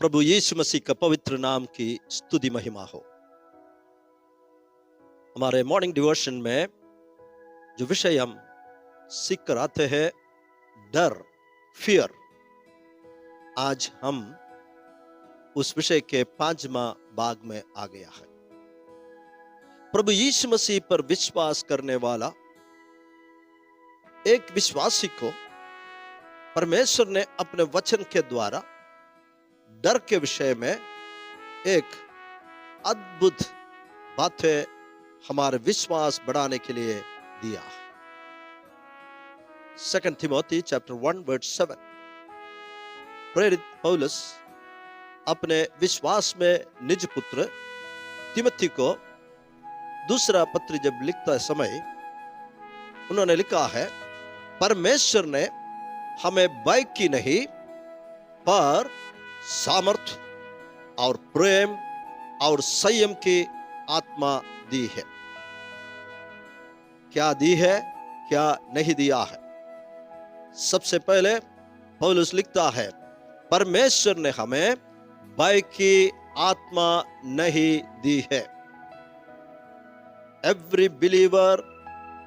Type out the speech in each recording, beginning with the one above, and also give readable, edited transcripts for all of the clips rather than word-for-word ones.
प्रभु यीशु मसीह का पवित्र नाम की स्तुति महिमा हो। हमारे मॉर्निंग डिवोशन में जो विषय हम सीख कर आते हैं, डर, फियर, आज हम उस विषय के 5वां भाग में आ गया है। प्रभु यीशु मसीह पर विश्वास करने वाला एक विश्वासी को परमेश्वर ने अपने वचन के द्वारा डर के विषय में एक अद्भुत बातें हमारे विश्वास बढ़ाने के लिए दिया है। 2 Timothy chapter 1 verse 7, प्रेरित पौलुस अपने विश्वास में निज पुत्र तिमोथी को दूसरा पत्र जब लिखता समय उन्होंने लिखा है, परमेश्वर ने हमें भय की नहीं पर सामर्थ और प्रेम और संयम की आत्मा दी है। क्या दी है, क्या नहीं दिया है? सबसे पहले पौलुस लिखता है, परमेश्वर ने हमें भय की आत्मा नहीं दी है। एवरी बिलीवर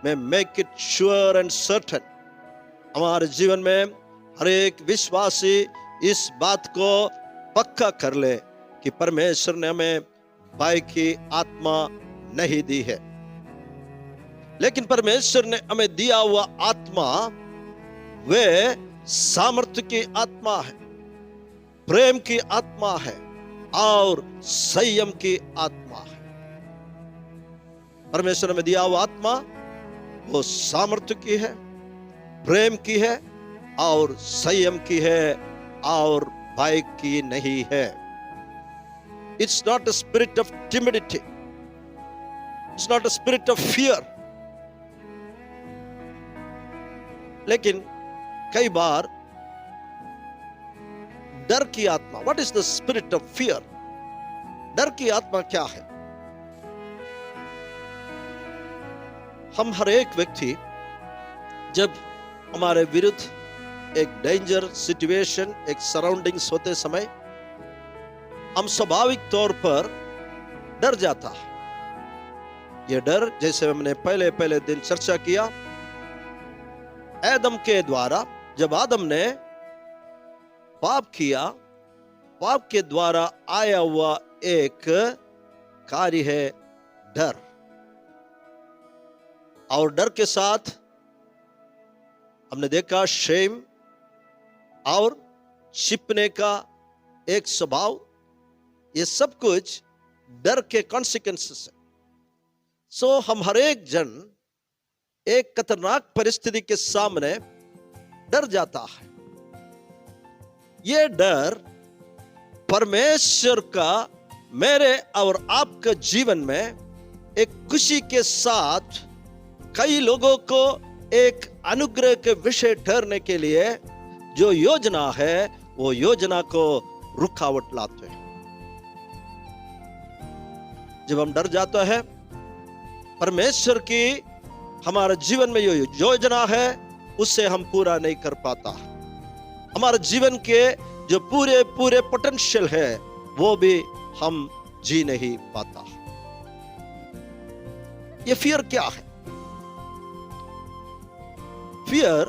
में make it sure and certain, हमारे जीवन में हर एक विश्वासी इस बात को पक्का कर ले कि परमेश्वर ने हमें भय की आत्मा नहीं दी है, लेकिन परमेश्वर ने हमें दिया हुआ आत्मा वे सामर्थ्य की आत्मा है, प्रेम की आत्मा है और संयम की आत्मा है। परमेश्वर ने हमें दिया हुआ आत्मा वो सामर्थ्य की है, प्रेम की है और संयम की है और भय की नहीं है। It's not a spirit of timidity. It's not a spirit of fear. लेकिन कई बार डर की आत्मा, What is the spirit of fear? डर की आत्मा क्या है? हम हर एक व्यक्ति जब हमारे विरुद्ध एक डेंजर सिचुएशन, एक सराउंडिंग्स होते समय हम स्वाभाविक तौर पर डर जाता है। यह डर, जैसे हमने पहले दिन चर्चा किया, आदम के द्वारा जब आदम ने पाप किया, पाप के द्वारा आया हुआ एक कार्य है डर। और डर के साथ हमने देखा शेम और छिपने का एक स्वभाव, ये सब कुछ डर के कॉन्सिक्वेंसेस है। सो हम हर एक जन एक खतरनाक परिस्थिति के सामने डर जाता है। ये डर परमेश्वर का मेरे और आपके जीवन में एक खुशी के साथ कई लोगों को एक अनुग्रह के विषय ठहरने के लिए जो योजना है वो योजना को रुकावट लाते हैं। जब हम डर जाता है, परमेश्वर की हमारे जीवन में जो योजना है उससे हम पूरा नहीं कर पाता, हमारे जीवन के जो पूरे पोटेंशियल है वो भी हम जी नहीं पाता। ये फियर क्या है? फियर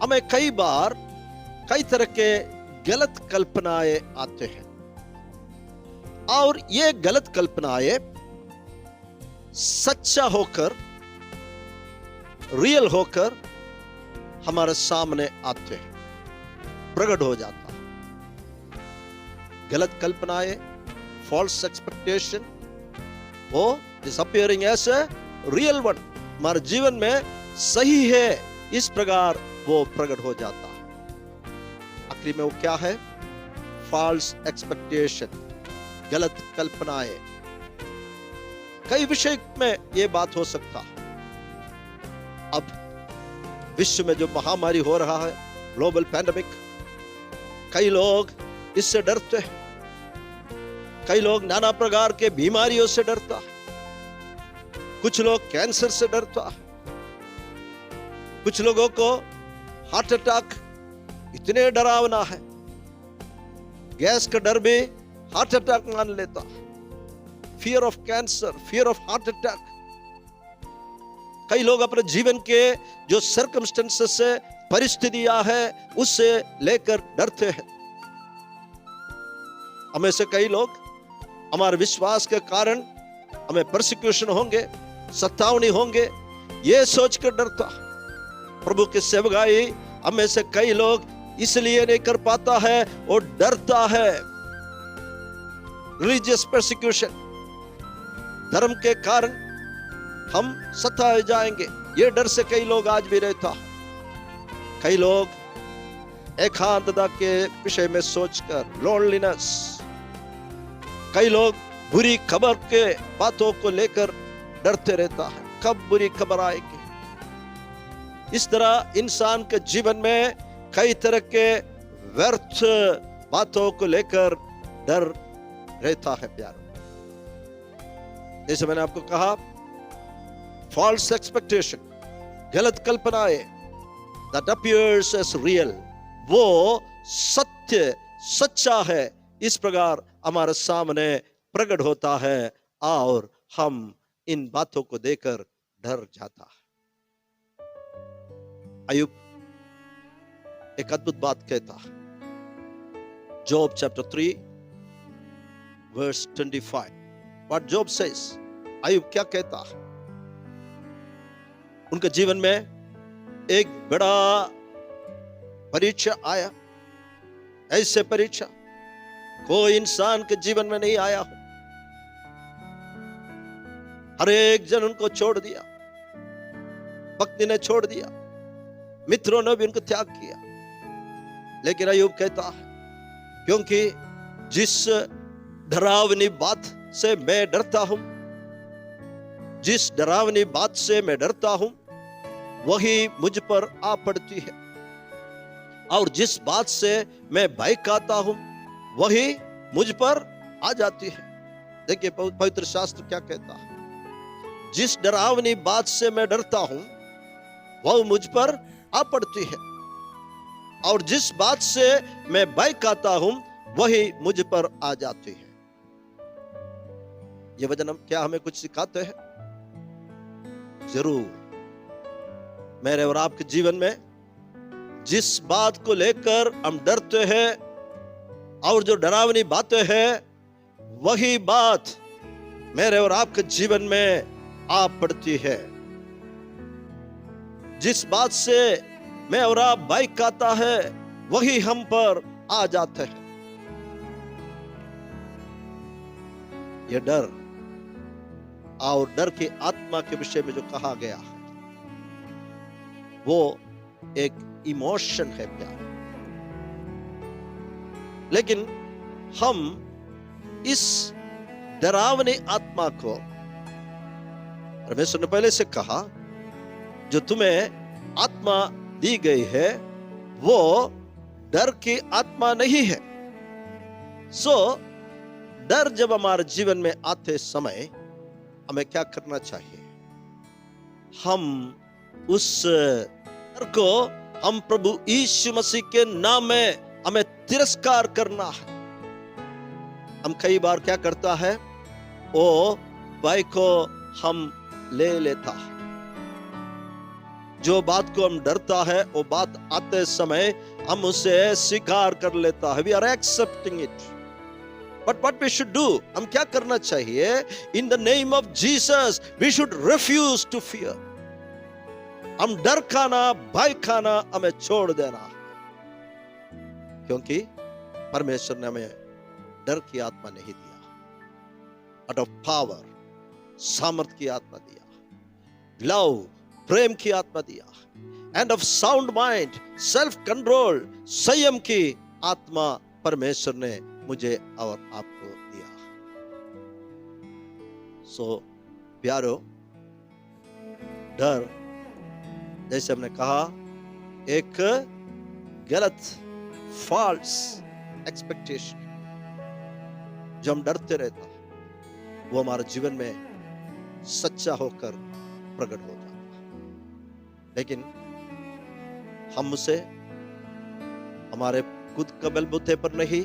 हमें कई बार कई तरह के गलत कल्पनाएं आते हैं और ये गलत कल्पनाएं सच्चा होकर, रियल होकर हमारे सामने आते हैं, प्रकट हो जाता है। गलत कल्पनाएं, फॉल्स एक्सपेक्टेशन, वो is appearing as a real one, हमारे जीवन में सही है इस प्रकार वो प्रकट हो जाता है। आखिरी में वो क्या है? फॉल्स एक्सपेक्टेशन, गलत कल्पनाएं। कई विषय में ये बात हो सकता है। अब विश्व में जो महामारी हो रहा है, ग्लोबल पैंडेमिक, कई लोग इससे डरते हैं, कई लोग नाना प्रकार के बीमारियों से डरता है, कुछ लोग कैंसर से डरता है, कुछ लोगों को हार्ट अटैक इतने डरावना है, गैस का डर भी हार्ट अटैक मान लेता, fear of cancer, fear of heart attack. कई लोग अपने जीवन के जो सर्कमस्टेंसेस है, परिस्थितियां है, उससे लेकर डरते हैं। हमें से कई लोग हमारे विश्वास के कारण हमें परसिक्यूशन होंगे, सतावनी होंगे, ये सोचकर डरता। प्रभु की सेवकाई हमें से कई लोग इसलिए नहीं कर पाता है और डरता है। रिलीजियस परसिक्यूशन, धर्म के कारण हम सताए जाएंगे, ये डर से कई लोग आज भी रहता। कई लोग एकांतता के विषय में सोचकर, लोनलीनेस, कई लोग बुरी खबर के बातों को लेकर डरते रहता है, कब बुरी खबर आएगी। इस तरह इंसान के जीवन में कई तरह के व्यर्थ बातों को लेकर डर रहता है प्यारो। जैसे मैंने आपको कहा, फॉल्स एक्सपेक्टेशन, गलत कल्पनाएं, that appears as real, वो सत्य, सच्चा है, इस प्रकार हमारे सामने प्रकट होता है और हम इन बातों को देखकर डर जाता है। अय्यूब एक अद्भुत बात कहता है, Job chapter 3 verse 25। What Job says, अय्यूब क्या कहता है? उनके जीवन में एक बड़ा परीक्षा आया, ऐसे परीक्षा कोई इंसान के जीवन में नहीं आया हो। हर एक जन उनको छोड़ दिया, पत्नी ने छोड़ दिया, मित्रों ने भी उनको त्याग किया। लेकिन अय्यूब कहता है, क्योंकि जिस डरावनी बात से मैं डरता हूं, जिस डरावनी बात से मैं डरता हूं, वही मुझ पर आ पड़ती है, और जिस बात से मैं भय खाता हूं, वही मुझ पर आ जाती है। देखिए पवित्र शास्त्र क्या कहता है, जिस डरावनी बात से मैं डरता हूं, वह मुझ पर आ पड़ती है, और जिस बात से मैं भय खाता हूं, वही मुझ पर आ जाती है। ये वचन क्या हमें कुछ सिखाते हैं? जरूर। मेरे और आपके जीवन में जिस बात को लेकर हम डरते हैं, और जो डरावनी बातें हैं, वही बात मेरे और आपके जीवन में आ पड़ती है। जिस बात से मैं और आप भय खाता है, वही हम पर आ जाते हैं। यह डर और डर की आत्मा के विषय में जो कहा गया है, वो एक इमोशन है प्यार। लेकिन हम इस डरावनी आत्मा को, परमेश्वर ने पहले से कहा, जो तुम्हें आत्मा दी गई है वो डर की आत्मा नहीं है। सो डर जब हमारे जीवन में आते समय हमें क्या करना चाहिए? हम उस डर को, हम प्रभु यीशु मसीह के नाम में हमें तिरस्कार करना है। हम कई बार क्या करता है, वो भय को हम ले लेता है। जो बात को हम डरता है, वो बात आते समय हम उसे स्वीकार कर लेता है। We are accepting it. But what we should do? हम क्या करना चाहिए? In the name of Jesus, we should refuse to fear. हम डर खाना, भय खाना हमें छोड़ देना, क्योंकि परमेश्वर ने हमें डर की आत्मा नहीं दिया, बट ऑफ पावर, सामर्थ की आत्मा दिया, लव, प्रेम की आत्मा दिया, end of sound mind, self control, संयम की आत्मा परमेश्वर ने मुझे और आपको दिया। सो प्यारो, डर, जैसे हमने कहा, एक गलत, फॉल्स एक्सपेक्टेशन, जो हम डरते रहता, वो हमारे जीवन में सच्चा होकर प्रकट हो जाता। लेकिन हम उसे हमारे खुद के बलबूते पर नहीं,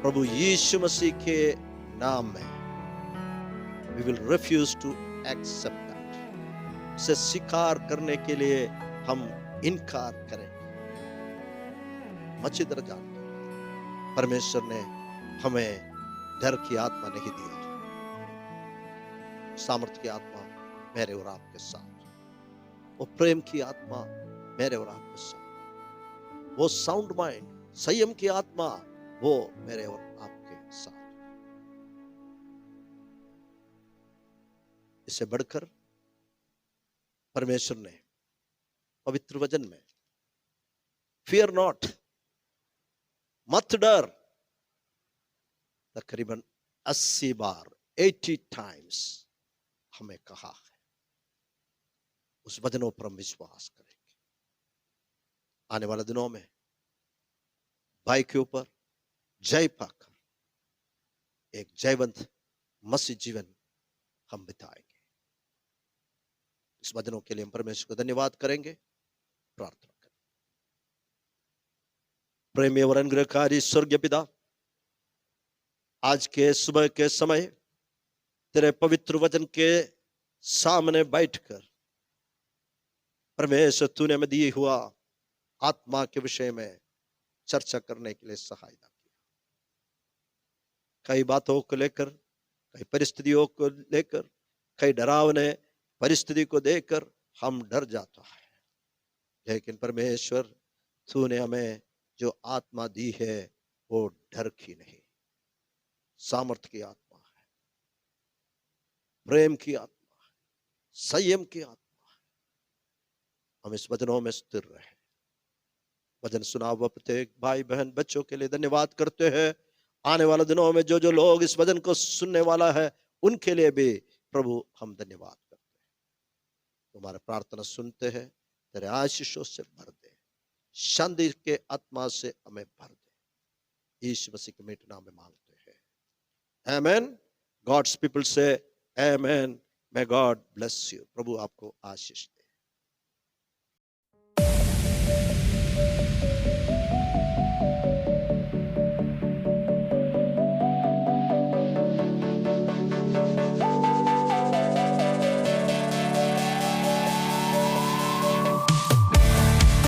प्रभु यीशु मसीह के नाम में we will refuse to accept that. उसे स्वीकार करने के लिए हम इनकार करेंगे। हम अच्छी तरह जानते हैं परमेश्वर ने हमें डर की आत्मा नहीं दिया, सामर्थ्य की आत्मा मेरे और आपके साथ, वो प्रेम की आत्मा मेरे और आपके साथ, वो साउंड माइंड संयम की आत्मा वो मेरे और आपके साथ। इससे बढ़कर परमेश्वर ने पवित्र वचन में फियर नॉट, मत डर, तकरीबन 80 बार 80 टाइम्स हमें कहा है। उस वचनों पर हम विश्वास करेंगे। आने वाले दिनों में भाई के ऊपर जय पाकर एक जयवंत मसीह जीवन हम बिताएंगे। इस वचनों के लिए हम परमेश्वर को धन्यवाद करेंगे, प्रार्थना करें। प्रेमी और अनुग्रहकारी स्वर्गीय पिता, आज के सुबह के समय तेरे पवित्र वचन के सामने बैठकर परमेश्वर तूने हमें दिए हुआ आत्मा के विषय में चर्चा करने के लिए सहायता किया। कई बातों को लेकर, कई परिस्थितियों को लेकर, कई डरावने परिस्थिति को देखकर हम डर जाता है, लेकिन परमेश्वर तूने हमें जो आत्मा दी है वो डर की नहीं, सामर्थ्य की आत्मा है, प्रेम की आत्मा है, संयम की आत्मा है। हम इस वचनों में स्थिर रहे। वचन सुना हुआ प्रत्येक भाई बहन बच्चों के लिए धन्यवाद करते हैं। आने वाले दिनों में जो जो लोग इस वचन को सुनने वाला है उनके लिए भी प्रभु हम धन्यवाद करते हैं। तुम्हारे प्रार्थना सुनते हैं, तेरे आशीषों से भर दे, शांति के आत्मा से हमें भर दे। यीशु मसीह के मीठे नाम में मांगते हैं, आमेन। गॉड्स पीपल से amen. May God bless you. प्रभु आपको आशीष दे।